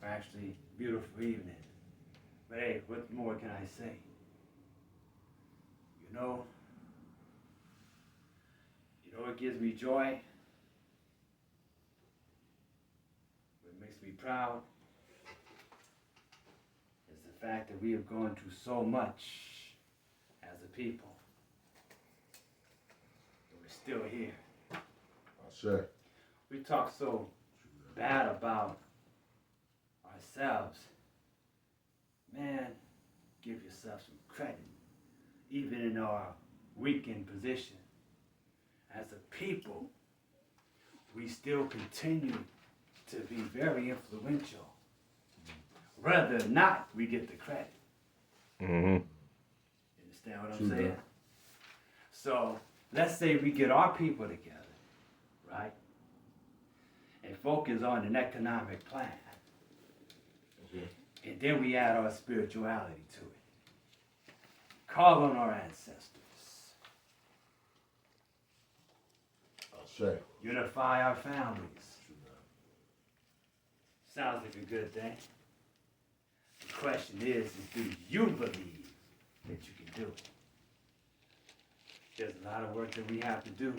actually beautiful evening. But hey, what more can I say? You know what gives me joy? What makes me proud is the fact that we have gone through so much as a people. And we're still here. Sure. We talk so bad about ourselves. Man, give yourself some credit. Even in our weakened position. As a people, we still continue to be very influential. Whether or not we get the credit. Mm-hmm. Understand what I'm saying? So, let's say we get our people together, right? And focus on an economic plan. And then we add our spirituality to it. Call on our ancestors. Sure. Unify our families. Sounds like a good thing. The question is do you believe that you can do it? There's a lot of work that we have to do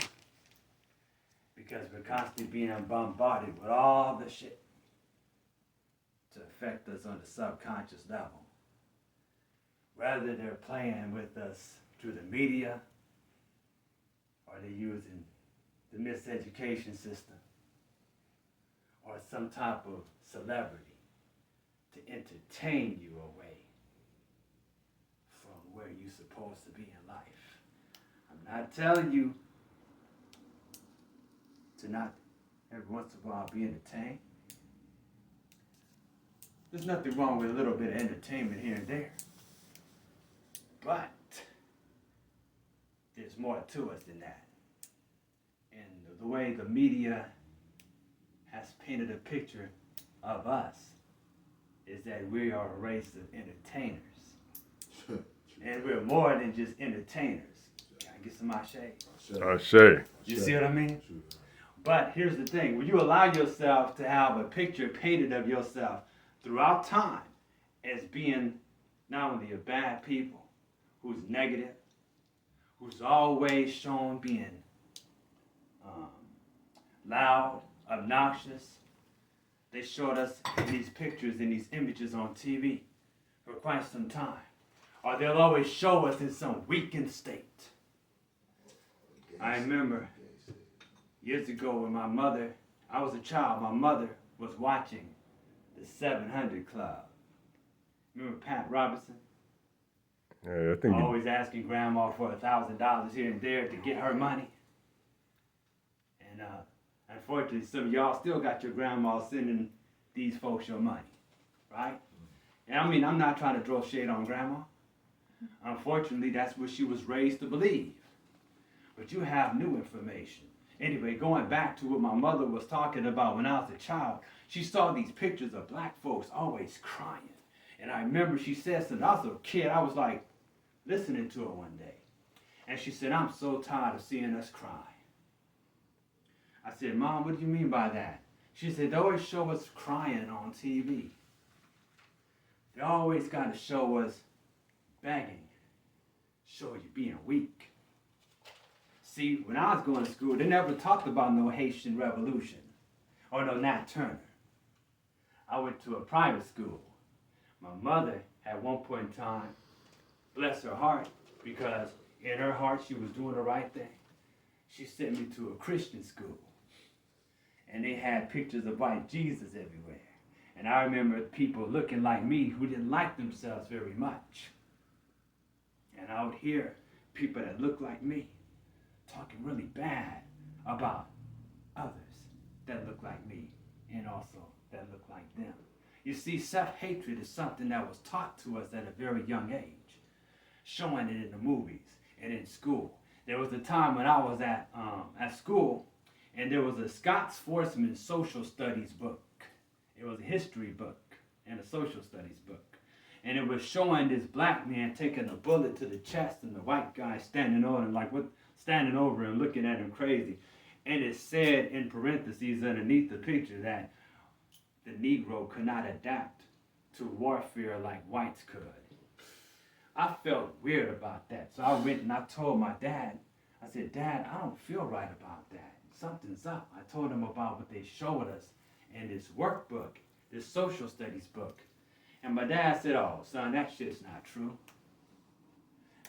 because we're constantly being bombarded with all the shit to affect us on the subconscious level. Whether they're playing with us through the media or they're using the miseducation system or some type of celebrity to entertain you away from where you're supposed to be in life. I'm not telling you to not every once in a while be entertained. There's nothing wrong with a little bit of entertainment here and there. But there's more to us than that. And the way the media has painted a picture of us is that we are a race of entertainers. And we're more than just entertainers. Can I get some shade? I say. You see what I mean? But here's the thing. When you allow yourself to have a picture painted of yourself throughout time as being not only a bad people, who's negative, who's always shown being loud, obnoxious. They showed us in these pictures and these images on TV for quite some time. Or they'll always show us in some weakened state. I remember years ago when my mother, I was a child, my mother was watching the 700 Club. Remember Pat Robertson? Yeah, I think always asking grandma for $1,000 here and there to get her money. And unfortunately, some of y'all still got your grandma sending these folks your money, right? And I mean, I'm not trying to throw shade on grandma. Unfortunately, that's what she was raised to believe. But you have new information. Anyway, going back to what my mother was talking about when I was a child, she saw these pictures of black folks always crying. And I remember she said something. I was a kid. I was like listening to her one day. And she said, I'm so tired of seeing us cry. I said, Mom, what do you mean by that? She said, they always show us crying on TV. They always got to show us begging, show you being weak. See, when I was going to school, they never talked about no Haitian Revolution or no Nat Turner. I went to a private school. My mother, at one point in time, bless her heart, because in her heart she was doing the right thing. She sent me to a Christian school. And they had pictures of white Jesus everywhere. And I remember people looking like me who didn't like themselves very much. And I would hear people that looked like me talking really bad about others that look like me and also that look like them. You see, self-hatred is something that was taught to us at a very young age, showing it in the movies and in school. There was a time when I was at school, and there was a Scots Forsman social studies book. It was a history book and a social studies book. And it was showing this black man taking a bullet to the chest and the white guy standing over him, standing over him, looking at him crazy. And it said in parentheses underneath the picture that the Negro could not adapt to warfare like whites could. I felt weird about that. So I went and I told my dad, I said, Dad, I don't feel right about that. Something's up. I told him about what they showed us in this workbook, this social studies book. And my dad said, oh, son, that shit's not true.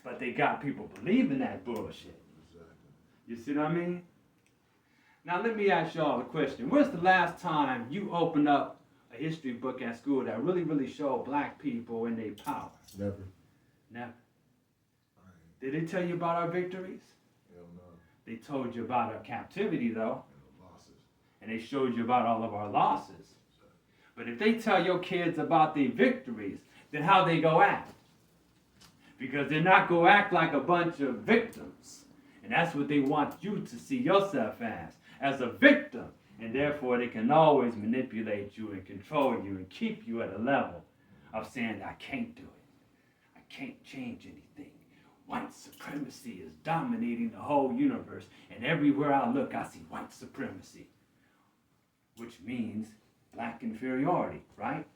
But they got people believing that bullshit. You see what I mean? Now let me ask y'all a question. When's the last time you opened up a history book at school that really showed black people in their power? Never. Never. Did they tell you about our victories? Hell no. They told you about our captivity though. And the losses. And they showed you about all of our losses. But if they tell your kids about their victories, then how they go act? Because they're not going to act like a bunch of victims. And that's what they want you to see yourself as a victim. And therefore they can always manipulate you and control you and keep you at a level of saying, I can't do it. I can't change anything. White supremacy is dominating the whole universe. And everywhere I look, I see white supremacy. Which means black inferiority, right?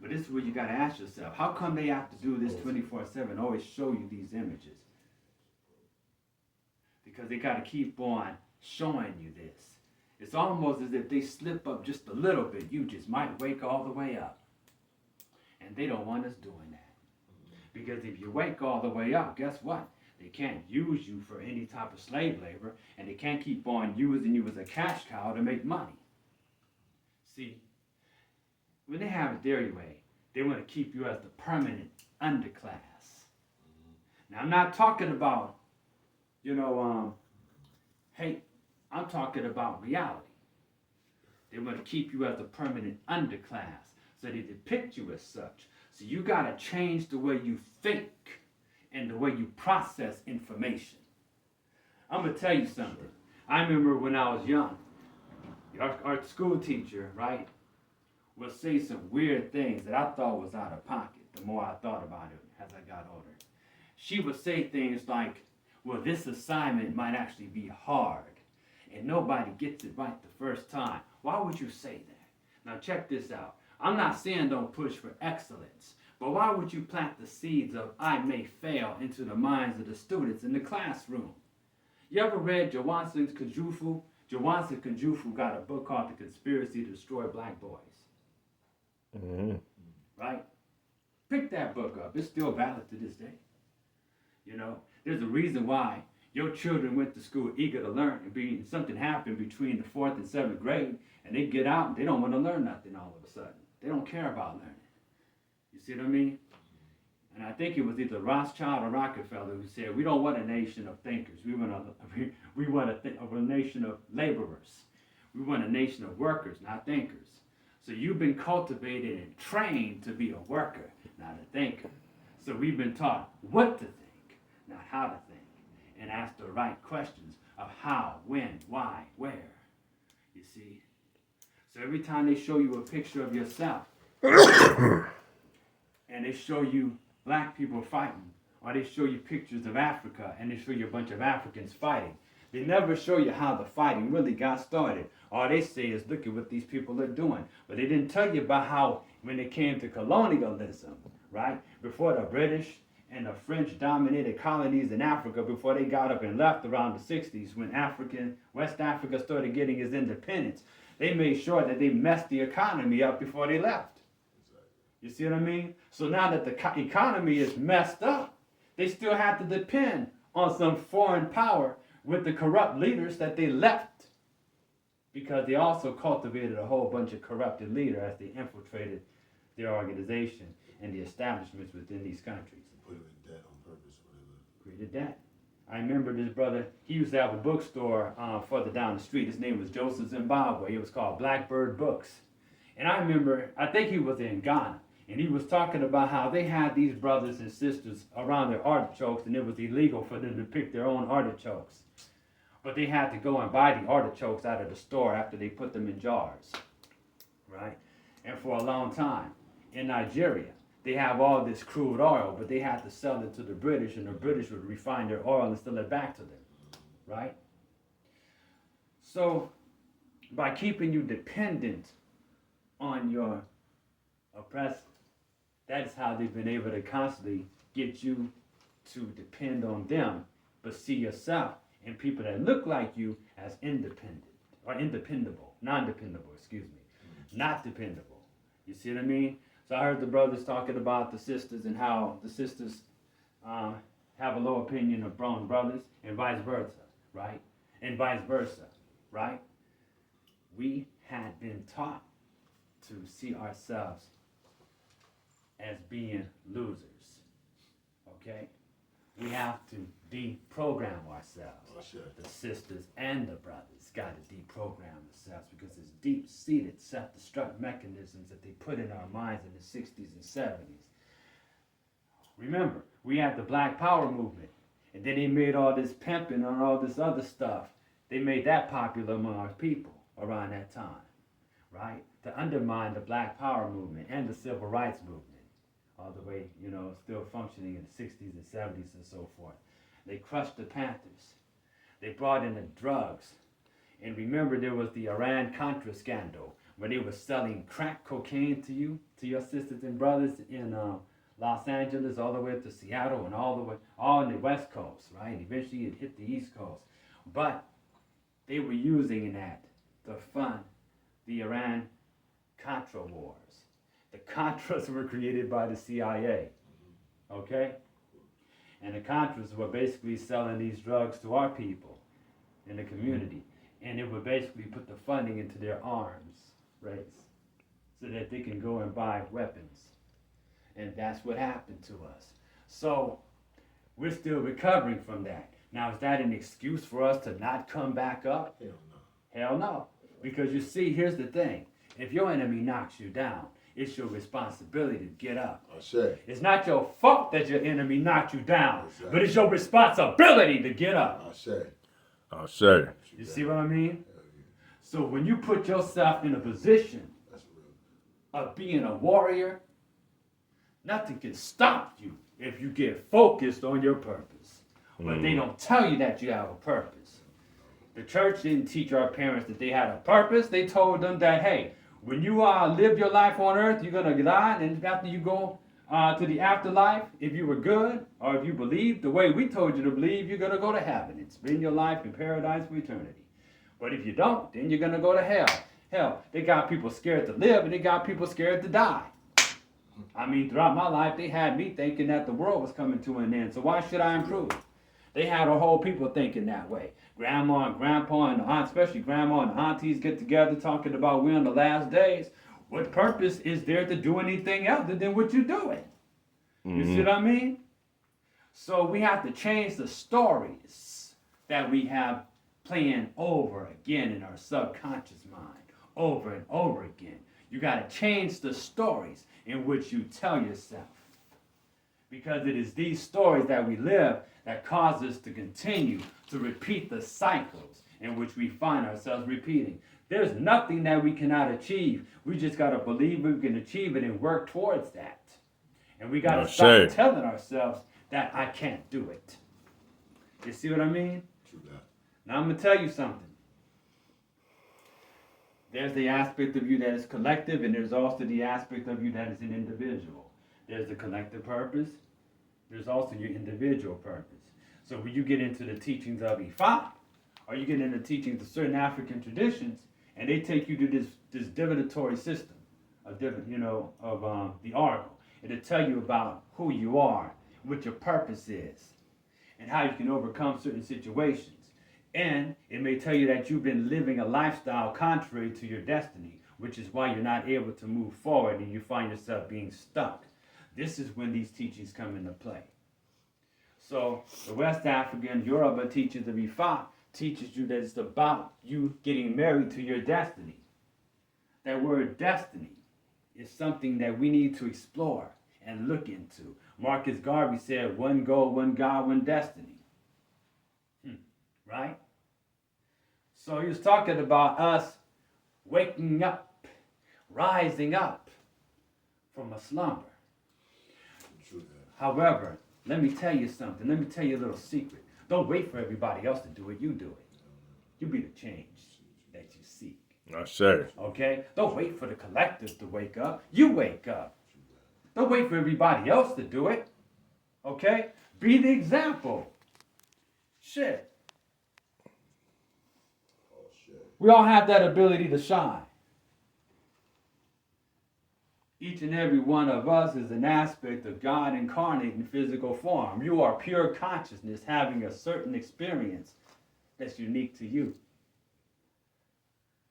But this is where you got to ask yourself, how come they have to do this 24/7, always show you these images? Because they got to keep on showing you this. It's almost as if they slip up just a little bit, you just might wake all the way up. And they don't want us doing that. Because if you wake all the way up, guess what? They can't use you for any type of slave labor, and they can't keep on using you as a cash cow to make money. See, when they have it their way, they want to keep you as the permanent underclass. Now, I'm not talking about, hate. I'm talking about reality. They want to keep you as a permanent underclass, so they depict you as such. So you got to change the way you think and the way you process information. I'm going to tell you something. I remember when I was young, our school teacher, right, would say some weird things that I thought was out of pocket the more I thought about it as I got older. She would say things like, well, this assignment might actually be hard and nobody gets it right the first time. Why would you say that? Now check this out. I'm not saying don't push for excellence, but why would you plant the seeds of I may fail into the minds of the students in the classroom? You ever read Jawanson Kajufu? Jawanson Kajufu got a book called The Conspiracy to Destroy Black Boys. Mm-hmm. Right? Pick that book up. It's still valid to this day. There's a reason why your children went to school eager to learn, and something happened between the 4th and 7th grade, and they get out and they don't want to learn nothing all of a sudden. They don't care about learning. You see what I mean? And I think it was either Rothschild or Rockefeller who said, we don't want a nation of thinkers. We want a nation of laborers. We want a nation of workers, not thinkers. So you've been cultivated and trained to be a worker, not a thinker. So we've been taught what to think, not how to think, and ask the right questions of how, when, why, where. You see? So every time they show you a picture of yourself, and they show you black people fighting, or they show you pictures of Africa, and they show you a bunch of Africans fighting, they never show you how the fighting really got started. All they say is, look at what these people are doing. But they didn't tell you about how, when it came to colonialism, right? Before the British and the French dominated colonies in Africa, before they got up and left around the 60s, when West Africa started getting its independence, they made sure that they messed the economy up before they left. You see what I mean? So now that the economy is messed up, they still have to depend on some foreign power with the corrupt leaders that they left, because they also cultivated a whole bunch of corrupted leaders as they infiltrated their organization and the establishments within these countries. Put them in debt on purpose. Created debt. I remember this brother, he used to have a bookstore further down the street. His name was Joseph Zimbabwe. It was called Blackbird Books. And I remember, I think he was in Ghana, and he was talking about how they had these brothers and sisters around their artichokes, and it was illegal for them to pick their own artichokes. But they had to go and buy the artichokes out of the store after they put them in jars, right? And for a long time, in Nigeria, they have all this crude oil, but they had to sell it to the British, and the British would refine their oil and sell it back to them, right? So by keeping you dependent on your oppressor. That is how they've been able to constantly get you to depend on them, but see yourself and people that look like you as independent or independable, non-dependable, excuse me, not dependable. You see what I mean? So I heard the brothers talking about the sisters and how the sisters have a low opinion of grown brothers and vice versa, right? And vice versa, right? We had been taught to see ourselves as being losers, okay? We have to deprogram ourselves. The sisters and the brothers got to deprogram themselves because there's deep-seated self-destruct mechanisms that they put in our minds in the 60s and 70s. Remember, we had the Black Power movement, and then they made all this pimping and all this other stuff. They made that popular among our people around that time, right? To undermine the Black Power movement and the Civil Rights movement, all the way, still functioning in the 60s and 70s and so forth. They crushed the Panthers. They brought in the drugs. And remember, there was the Iran-Contra scandal where they were selling crack cocaine to you, to your sisters and brothers in Los Angeles, all the way to Seattle, and all on the West Coast, right? Eventually it hit the East Coast. But they were using that to fund the Iran-Contra wars. The Contras were created by the CIA, okay? And the Contras were basically selling these drugs to our people in the community. And it would basically put the funding into their arms race so that they can go and buy weapons. And that's what happened to us. So we're still recovering from that. Now, is that an excuse for us to not come back up? Hell no. Hell no. Because you see, here's the thing. If your enemy knocks you down, it's your responsibility to get up. It's not your fault that your enemy knocked you down, but it's your responsibility to get up. I say. You see what I mean? So when you put yourself in a position of being a warrior, nothing can stop you if you get focused on your purpose. But they don't tell you that you have a purpose. The church didn't teach our parents that they had a purpose. They told them that, hey, when you live your life on earth, you're going to die, and after you go to the afterlife, if you were good, or if you believe the way we told you to believe, you're going to go to heaven and spend your life in paradise for eternity. But if you don't, then you're going to go to hell. Hell, they got people scared to live, and they got people scared to die. I mean, throughout my life, they had me thinking that the world was coming to an end, so why should I improve? They had a whole people thinking that way. Grandma and grandpa and the aunt, especially grandma and the aunties get together talking about we're in the last days. What purpose is there to do anything other than what you're doing? You see what I mean? So we have to change the stories that we have playing over again in our subconscious mind, over and over again. You got to change the stories in which you tell yourself. Because it is these stories that we live that cause us to continue to repeat the cycles in which we find ourselves repeating. There's nothing that we cannot achieve. We just got to believe we can achieve it and work towards that. And we got to stop telling ourselves that I can't do it. You see what I mean? True that. Now I'm going to tell you something. There's the aspect of you that is collective, and there's also the aspect of you that is an individual. There's the collective purpose. There's also your individual purpose. So when you get into the teachings of Ifa, or you get into the teachings of certain African traditions, and they take you to this divinatory system of the oracle, it'll tell you about who you are, what your purpose is, and how you can overcome certain situations. And it may tell you that you've been living a lifestyle contrary to your destiny, which is why you're not able to move forward and you find yourself being stuck. This is when these teachings come into play. So the West African Yoruba teachings of Ifa teaches you that it's about you getting married to your destiny. That word destiny is something that we need to explore and look into. Marcus Garvey said, one goal, one God, one destiny. Right? So he was talking about us waking up, rising up from a slumber. True that. However, let me tell you something. Let me tell you a little secret. Don't wait for everybody else to do it. You do it. You be the change that you seek. Sir. Okay? Don't wait for the collective to wake up. You wake up. Don't wait for everybody else to do it. Okay? Be the example. Shit. Oh, shit. We all have that ability to shine. Each and every one of us is an aspect of God incarnate in physical form. You are pure consciousness having a certain experience that's unique to you.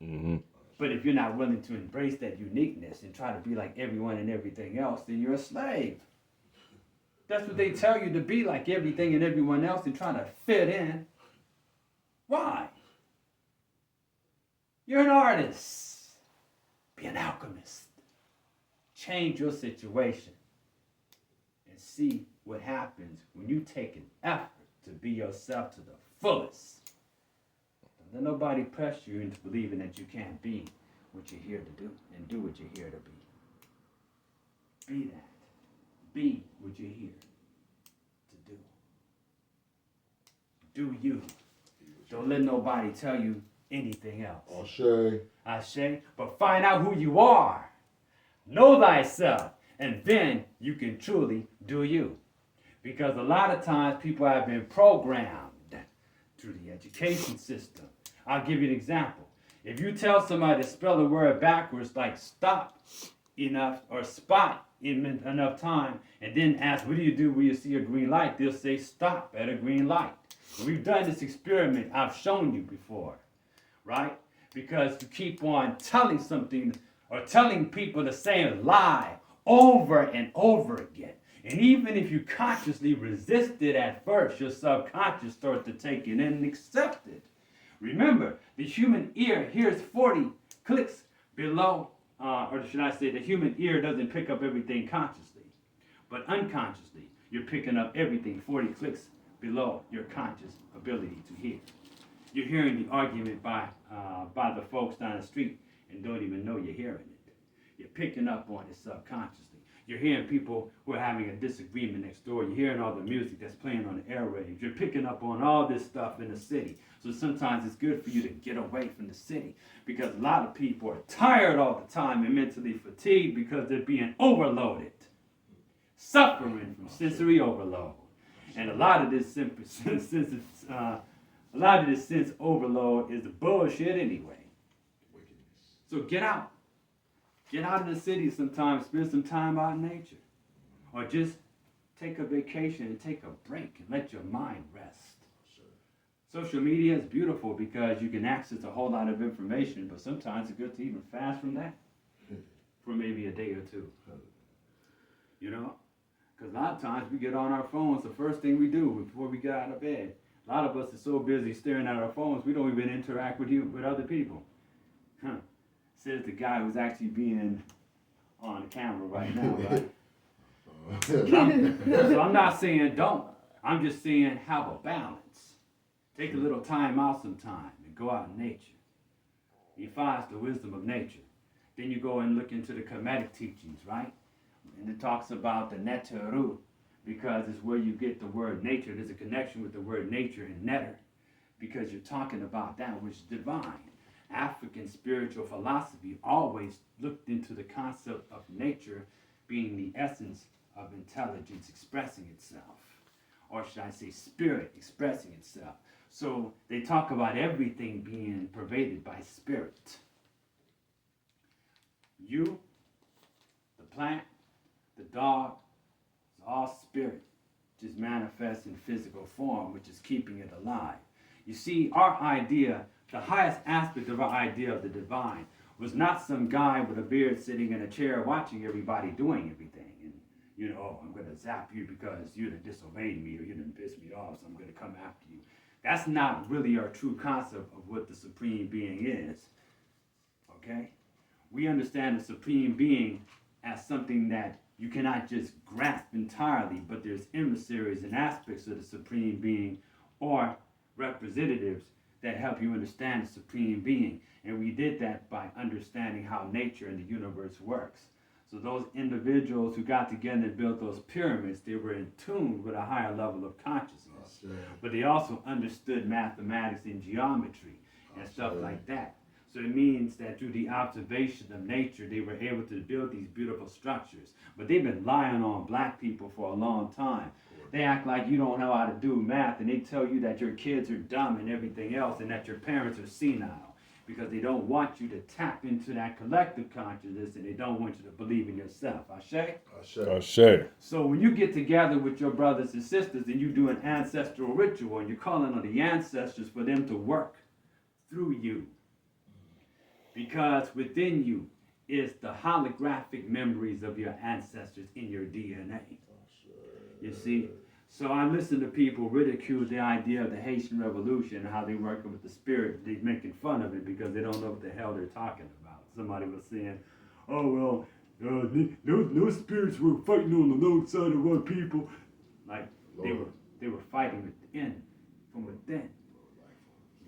Mm-hmm. But if you're not willing to embrace that uniqueness and try to be like everyone and everything else, then you're a slave. That's what they tell you, to be like everything and everyone else and trying to fit in. Why? You're an artist. Be an alchemist. Change your situation and see what happens when you take an effort to be yourself to the fullest. Don't let nobody pressure you into believing that you can't be what you're here to do and do what you're here to be. Be that. Be what you're here to do. Do you. Don't let nobody tell you anything else. Oh, shit. I say, but find out who you are. Know thyself, and then you can truly do you. Because a lot of times people have been programmed through the education system. I'll give you an example. If you tell somebody to spell a word backwards, like stop enough or spot in enough time, and then ask, what do you do when you see a green light? They'll say stop at a green light. We've done this experiment. I've shown you before, right? Because you keep on telling something or telling people the same lie over and over again. And even if you consciously resist it at first, your subconscious starts to take it in and accept it. Remember, the human ear hears 40 clicks below, or should I say the human ear doesn't pick up everything consciously, but unconsciously, you're picking up everything 40 clicks below your conscious ability to hear. You're hearing the argument by the folks down the street and don't even know you're hearing it. You're picking up on it subconsciously. You're hearing people who are having a disagreement next door. You're hearing all the music that's playing on the airwaves. You're picking up on all this stuff in the city. So sometimes it's good for you to get away from the city, because a lot of people are tired all the time and mentally fatigued because they're being overloaded, suffering from sensory overload. And a lot of this sense overload is bullshit anyway. So get out. Get out of the city sometimes, spend some time out in nature. Or just take a vacation and take a break and let your mind rest. Social media is beautiful because you can access a whole lot of information, but sometimes it's good to even fast from that for maybe a day or two. You know? Because a lot of times we get on our phones, the first thing we do before we get out of bed. A lot of us are so busy staring at our phones, we don't even interact with other people. Says the guy who's actually being on camera right now, right? So I'm not saying don't. I'm just saying have a balance. Take a little time out sometime and go out in nature. He finds the wisdom of nature. Then you go and look into the Kemetic teachings, right? And it talks about the neteru, because it's where you get the word nature. There's a connection with the word nature and netter, because you're talking about that which is divine. African spiritual philosophy always looked into the concept of nature being the essence of intelligence expressing itself, or should I say spirit expressing itself. So they talk about everything being pervaded by spirit. You, the plant, the dog, it's all spirit, just manifests in physical form, which is keeping it alive. You see, our idea, the highest aspect of our idea of the divine, was not some guy with a beard sitting in a chair watching everybody doing everything. And, you know, oh, I'm going to zap you because you done disobeyed me or you done pissed me off, so I'm going to come after you. That's not really our true concept of what the Supreme Being is. Okay? We understand the Supreme Being as something that you cannot just grasp entirely, but there's emissaries and aspects of the Supreme Being or representatives that help you understand the Supreme Being. And we did that by understanding how nature and the universe works. So those individuals who got together and built those pyramids, they were in tune with a higher level of consciousness. But they also understood mathematics and geometry and stuff like that. So it means that through the observation of nature, they were able to build these beautiful structures. But they've been lying on black people for a long time. They act like you don't know how to do math, and they tell you that your kids are dumb and everything else, and that your parents are senile, because they don't want you to tap into that collective consciousness, and they don't want you to believe in yourself. Ashe? Ashe. So when you get together with your brothers and sisters and you do an ancestral ritual, and you're calling on the ancestors for them to work through you, because within you is the holographic memories of your ancestors in your DNA. You see? So I listen to people ridicule the idea of the Haitian Revolution and how they're working with the spirit. They're making fun of it because they don't know what the hell they're talking about. Somebody was saying, oh, well, those spirits were fighting on the low side of our people. Like, they were fighting within, from within.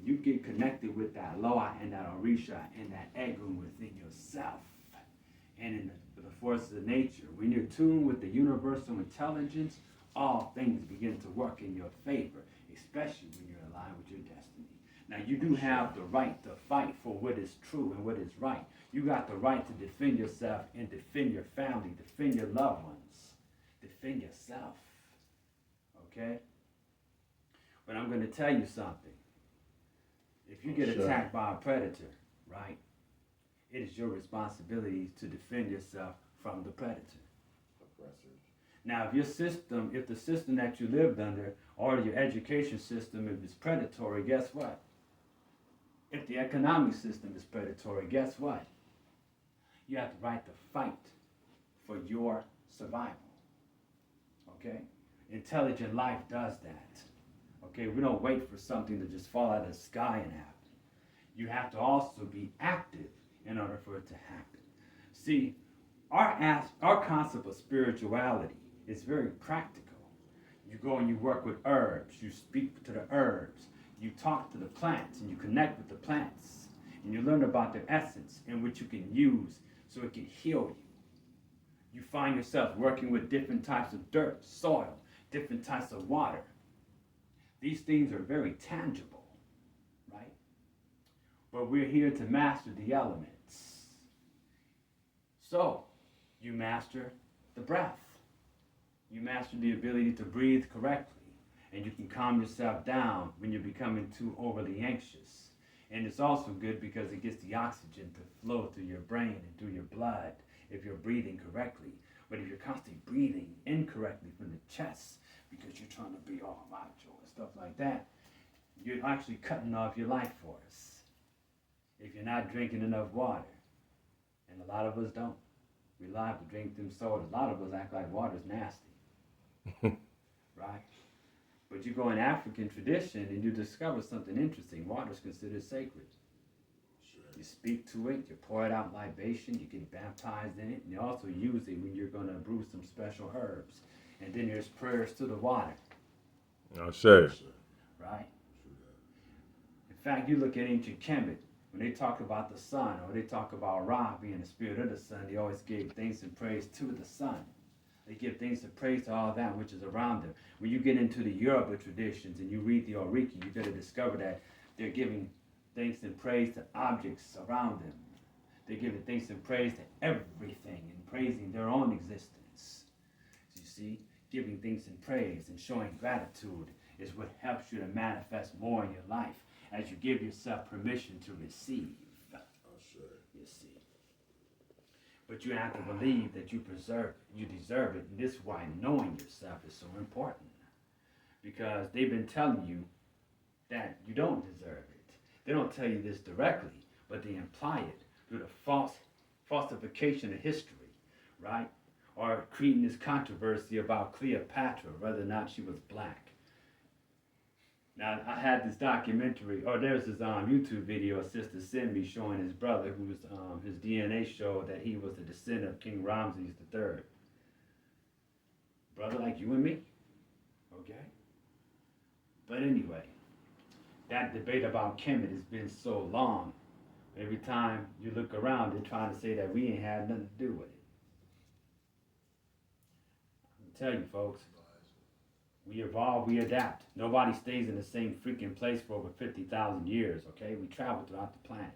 You get connected with that Loa and that Orisha and that Egun within yourself and in the forces of nature. When you're tuned with the universal intelligence, all things begin to work in your favor, especially when you're aligned with your destiny. Now, you do have the right to fight for what is true and what is right. You got the right to defend yourself and defend your family, defend your loved ones, defend yourself. Okay? But I'm going to tell you something. If you get attacked by a predator, right, it is your responsibility to defend yourself from the predator. Now, if the system that you lived under, or your education system, if it's predatory, guess what? If the economic system is predatory, guess what? You have the right to fight for your survival. Okay? Intelligent life does that. Okay, we don't wait for something to just fall out of the sky and happen. You have to also be active in order for it to happen. See, our concept of spirituality is very practical. You go and you work with herbs. You speak to the herbs. You talk to the plants and you connect with the plants. And you learn about their essence and what you can use so it can heal you. You find yourself working with different types of dirt, soil, different types of water. These things are very tangible, right? But we're here to master the elements. So, you master the breath. You master the ability to breathe correctly. And you can calm yourself down when you're becoming too overly anxious. And it's also good because it gets the oxygen to flow through your brain and through your blood if you're breathing correctly. But if you're constantly breathing incorrectly from the chest because you're trying to be all macho and stuff like that, you're actually cutting off your life force. If you're not drinking enough water, and a lot of us don't. We love to drink them sodas. A lot of us act like water's nasty. Right? But you go in African tradition and you discover something interesting. Water's considered sacred. You speak to it, you pour it out libation, you get baptized in it, and you also use it when you're going to brew some special herbs. And then there's prayers to the water. Ashe. Right? In fact, you look at ancient Kemet, when they talk about the sun, or they talk about Ra being the spirit of the sun, they always gave thanks and praise to the sun. They give thanks and praise to all that which is around them. When you get into the Yoruba traditions and you read the Oriki, you're going to discover that they're giving thanks and praise to objects around them. They're giving thanks and praise to everything and praising their own existence. You see, giving thanks and praise and showing gratitude is what helps you to manifest more in your life as you give yourself permission to receive. You see. But you have to believe that you deserve it. And this is why knowing yourself is so important. Because they've been telling you that you don't deserve it. They don't tell you this directly, but they imply it through the falsification of history, right? Or creating this controversy about Cleopatra, whether or not she was black. Now, I had this documentary, or there's this YouTube video a sister sent me showing his brother, who was his DNA showed that he was the descendant of King Ramses III. Brother like you and me, okay? But anyway, that debate about Kemet has been so long. Every time you look around, they're trying to say that we ain't had nothing to do with it. I'm tell you, folks, we evolve, we adapt. Nobody stays in the same freaking place for over 50,000 years, okay? We travel throughout the planet.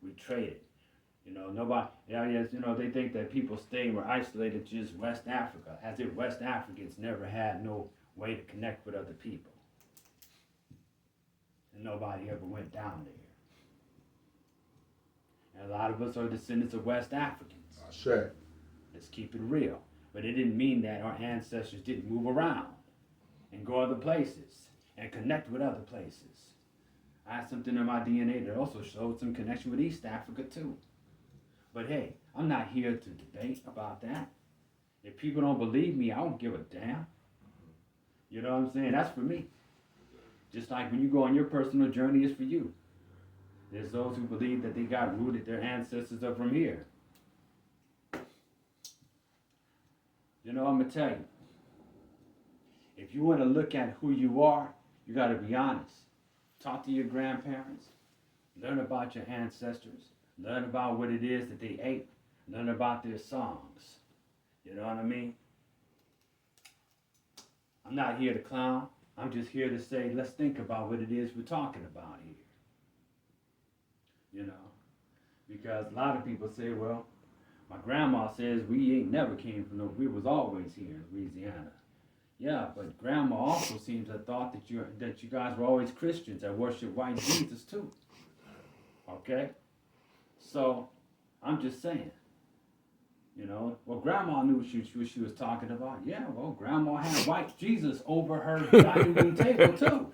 We traded. You know, nobody, they think that people staying were isolated to just West Africa, as if West Africans never had no way to connect with other people. And nobody ever went down there. And a lot of us are descendants of West Africans. Ashe. Let's keep it real. But it didn't mean that our ancestors didn't move around and go other places and connect with other places. I had something in my DNA that also showed some connection with East Africa too. But hey, I'm not here to debate about that. If people don't believe me, I don't give a damn. You know what I'm saying? That's for me. Just like when you go on your personal journey, it's for you. There's those who believe that they got rooted, their ancestors are from here. You know, I'm going to tell you. If you want to look at who you are, you got to be honest. Talk to your grandparents. Learn about your ancestors. Learn about what it is that they ate. Learn about their songs. You know what I mean? I'm not here to clown. I'm just here to say, let's think about what it is we're talking about here. You know? Because a lot of people say, well, my grandma says we ain't never came from we was always here in Louisiana. Yeah, but grandma also seems to have thought that you guys were always Christians that worship white Jesus too. Okay? So, I'm just saying, you know, well, grandma knew what she was talking about. Yeah, well, grandma had white Jesus over her dining room table, too.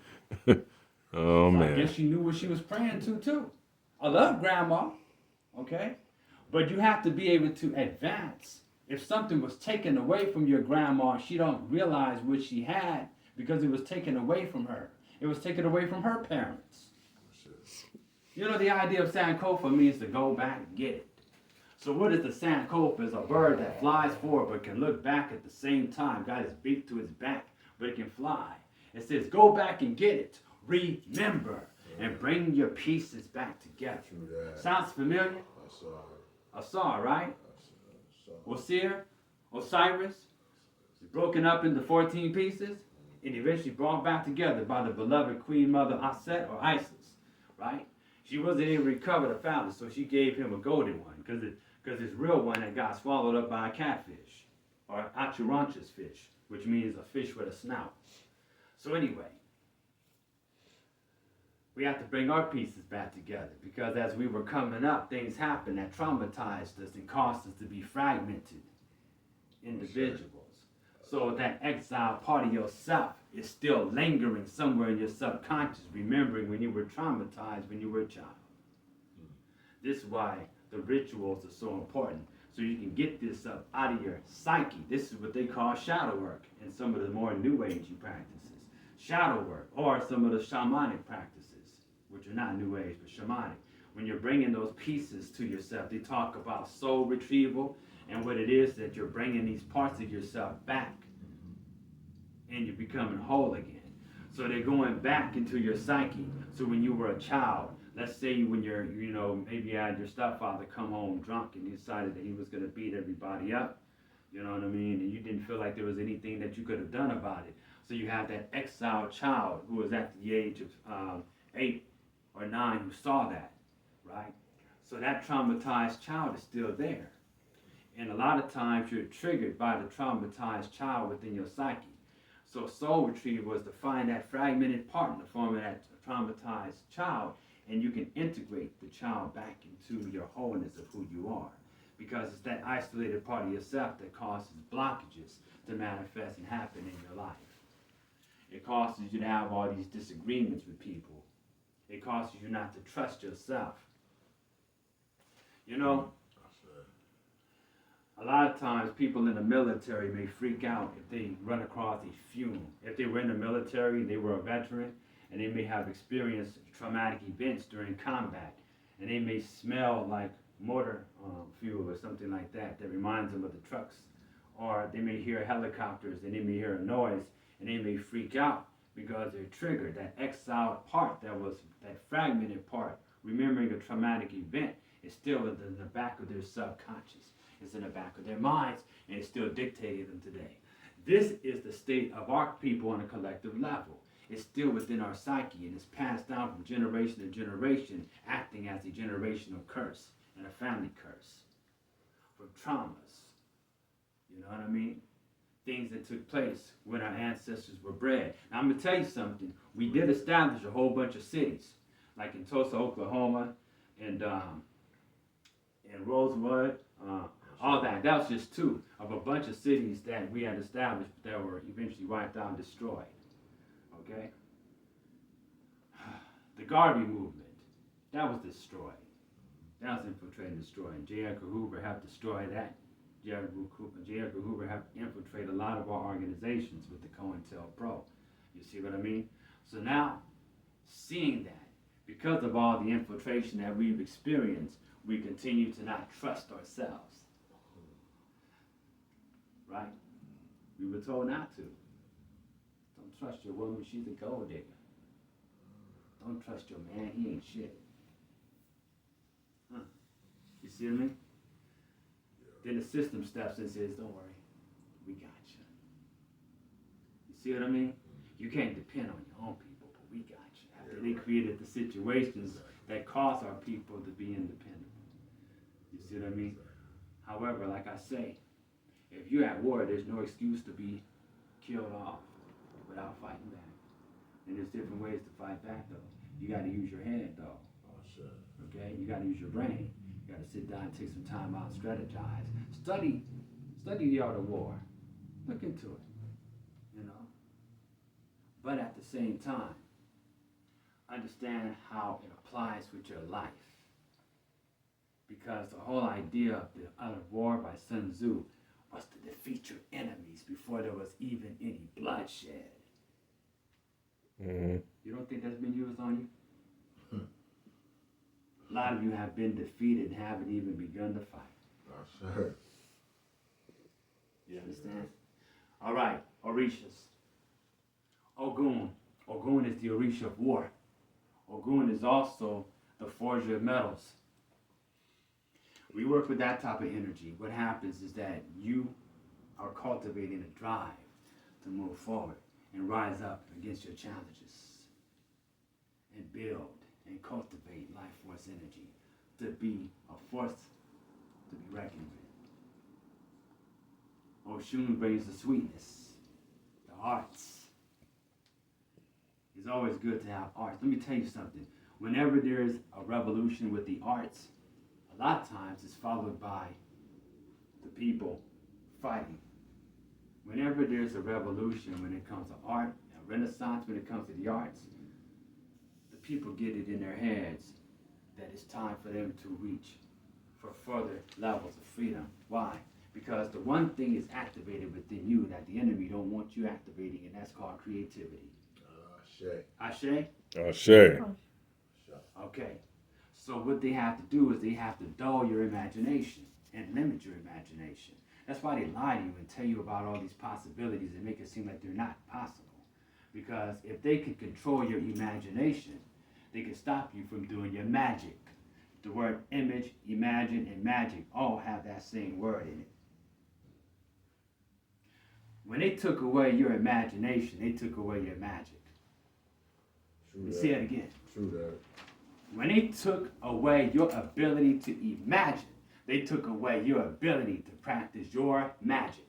Oh, So man. I guess she knew what she was praying to, too. I love grandma, okay? But you have to be able to advance. If something was taken away from your grandma, she don't realize what she had because it was taken away from her. It was taken away from her parents. You know, the idea of Sankofa means to go back and get it. So what is the Sankofa? It's a bird that flies forward but can look back at the same time. Got his beak to his back, but it can fly. It says, go back and get it. Remember. And bring your pieces back together. Sounds familiar? Asar, right? Osir, Osiris, is broken up into 14 pieces and eventually brought back together by the beloved Queen Mother Aset or Isis, right? She wasn't able to recover the fountain, so she gave him a golden one because his real one had got swallowed up by a catfish or Achuranchus fish, which means a fish with a snout. So anyway, we have to bring our pieces back together because as we were coming up, things happened that traumatized us and caused us to be fragmented individuals. So that exiled part of yourself is still lingering somewhere in your subconscious, remembering when you were traumatized when you were a child. This is why the rituals are so important, so you can get this up out of your psyche. This is what they call shadow work in some of the more new agey practices. Shadow work, or some of the shamanic practices, which are not new age, but shamanic. When you're bringing those pieces to yourself, they talk about soul retrieval and what it is that you're bringing these parts of yourself back and you're becoming whole again. So they're going back into your psyche. So when you were a child, let's say when you're, maybe you had your stepfather come home drunk and he decided that he was going to beat everybody up, you know what I mean? And you didn't feel like there was anything that you could have done about it. So you have that exiled child who was at the age of 8 or 9 who saw that, right? So that traumatized child is still there. And a lot of times you're triggered by the traumatized child within your psyche. So soul retrieval is to find that fragmented part in the form of that traumatized child, and you can integrate the child back into your wholeness of who you are. Because it's that isolated part of yourself that causes blockages to manifest and happen in your life. It causes you to have all these disagreements with people. It causes you not to trust yourself. You know, a lot of times people in the military may freak out if they run across a fume. If they were in the military, they were a veteran, and they may have experienced traumatic events during combat, and they may smell like motor fuel or something like that reminds them of the trucks. Or they may hear helicopters, and they may hear a noise, and they may freak out because they're triggered. That exiled part, that fragmented part, remembering a traumatic event, is still in the back of their subconscious. It's in the back of their minds, and it's still dictating them today. This is the state of our people on a collective level. it's still within our psyche and it's passed down from generation to generation, acting as a generational curse and a family curse from traumas. You know what I mean? Things that took place when our ancestors were bred. Now, I'm going to tell you something. We did establish a whole bunch of cities, like in Tulsa, Oklahoma, and Rosewood, all that. That was just two of a bunch of cities that we had established that were eventually wiped out and destroyed. Okay? The Garvey movement, that was destroyed. That was infiltrated and destroyed. J. Edgar Hoover helped destroy that. J. Edgar Hoover helped infiltrate a lot of our organizations with the COINTELPRO. You see what I mean? So now, seeing that, because of all the infiltration that we've experienced, we continue to not trust ourselves. Right? We were told not to. Don't trust your woman, she's a gold digger. Don't trust your man, he ain't shit. Huh. You see what I mean? Then the system steps in and says, don't worry, we got you. You see what I mean? You can't depend on your own people, but we got you. After they created the situations that cause our people to be independent. You see what I mean? However, like I say, if you're at war, there's no excuse to be killed off without fighting back. And there's different ways to fight back, though. You got to use your head, though. Okay? You got to use your brain. You got to sit down and take some time out and strategize. Study the art of war. Look into it, you know. But at the same time, understand how it applies with your life. Because the whole idea of the art of war by Sun Tzu was to defeat your enemies before there was even any bloodshed. Mm-hmm. You don't think that's been used on you? A lot of you have been defeated and haven't even begun to fight. That's right. You understand? All right, Orishas. Ogun. Ogun is the Orisha of war. Ogun is also the forger of metals. We work with that type of energy. What happens is that you are cultivating a drive to move forward and rise up against your challenges and build and cultivate life force energy to be a force to be reckoned with. Oshun brings the sweetness, the arts. It's always good to have arts. Let me tell you something. Whenever there's a revolution with the arts, a lot of times it's followed by the people fighting. Whenever there's a revolution when it comes to art, a renaissance when it comes to the arts, the people get it in their heads that it's time for them to reach for further levels of freedom. Why? Because the one thing is activated within you that the enemy don't want you activating, and that's called creativity. Ashe? Ashe. Okay. So what they have to do is they have to dull your imagination and limit your imagination. That's why they lie to you and tell you about all these possibilities and make it seem like they're not possible. Because if they can control your imagination, they can stop you from doing your magic. The word image, imagine, and magic all have that same word in it. When they took away your imagination, they took away your magic. Let me say it again. True that. When they took away your ability to imagine, they took away your ability to practice your magic.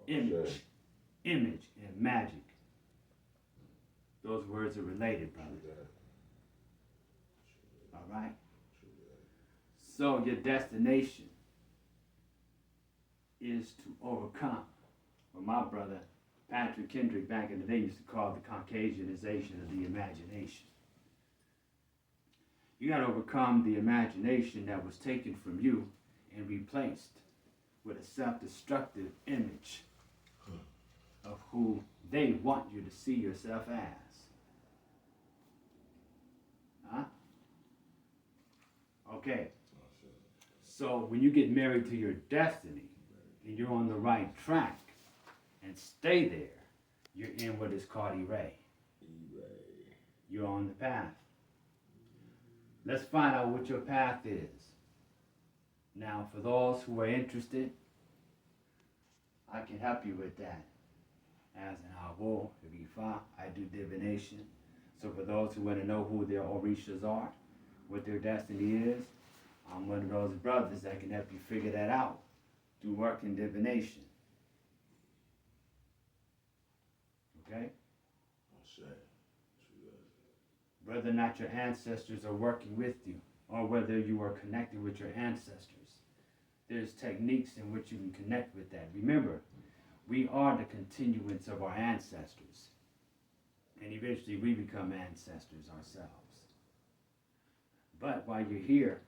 Image, image, and magic. Those words are related, brother. All right? So your destination is to overcome what my brother Patrick Kendrick back in the day used to call the Caucasianization of the imagination. You got to overcome the imagination that was taken from you and replaced with a self-destructive image of who they want you to see yourself as. Huh? Okay. So when you get married to your destiny and you're on the right track and stay there, you're in what is called Iray. You're on the path. Let's find out what your path is. Now, for those who are interested, I can help you with that. as in Awo, Rifa, I do divination. So for those who want to know who their Orishas are, what their destiny is, I'm one of those brothers that can help you figure that out through work in divination. Okay? Whether or not your ancestors are working with you, or whether you are connected with your ancestors, there's techniques in which you can connect with that. Remember, we are the continuance of our ancestors. And eventually we become ancestors ourselves. But while you're here,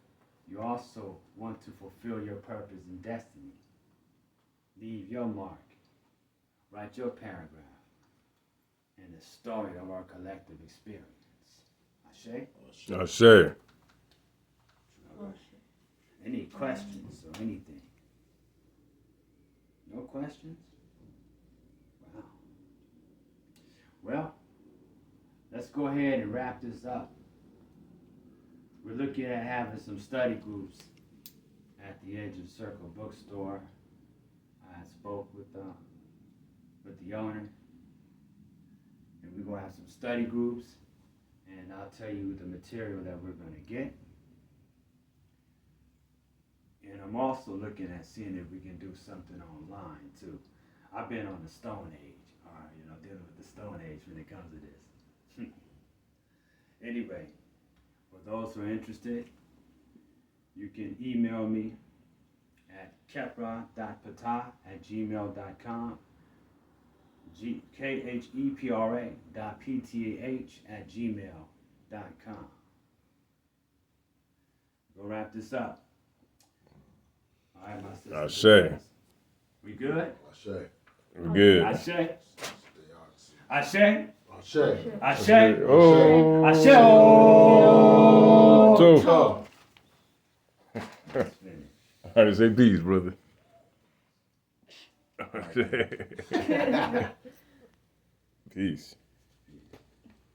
you also want to fulfill your purpose and destiny. Leave your mark. Write your paragraph in the story of our collective experience. Ashe? Ashe. Any questions or anything? No questions? Wow. Well, let's go ahead and wrap this up. We're looking at having some study groups at the Edge of Circle bookstore. I spoke with the owner, and we're gonna have some study groups, and I'll tell you the material that we're gonna get. And I'm also looking at seeing if we can do something online too. I've been on the Stone Age, or dealing with the Stone Age when it comes to this. Anyway, for those who are interested, you can email me at khepra.ptah@gmail.com, khepra.ptah@gmail.com. We'll wrap this up. All right, my sister. Ashe. We good? Ashe. We're good. Ashe. Ashe. Ashe. Ashe. Oh. Ashe. So. All right, say peace, brother. Peace.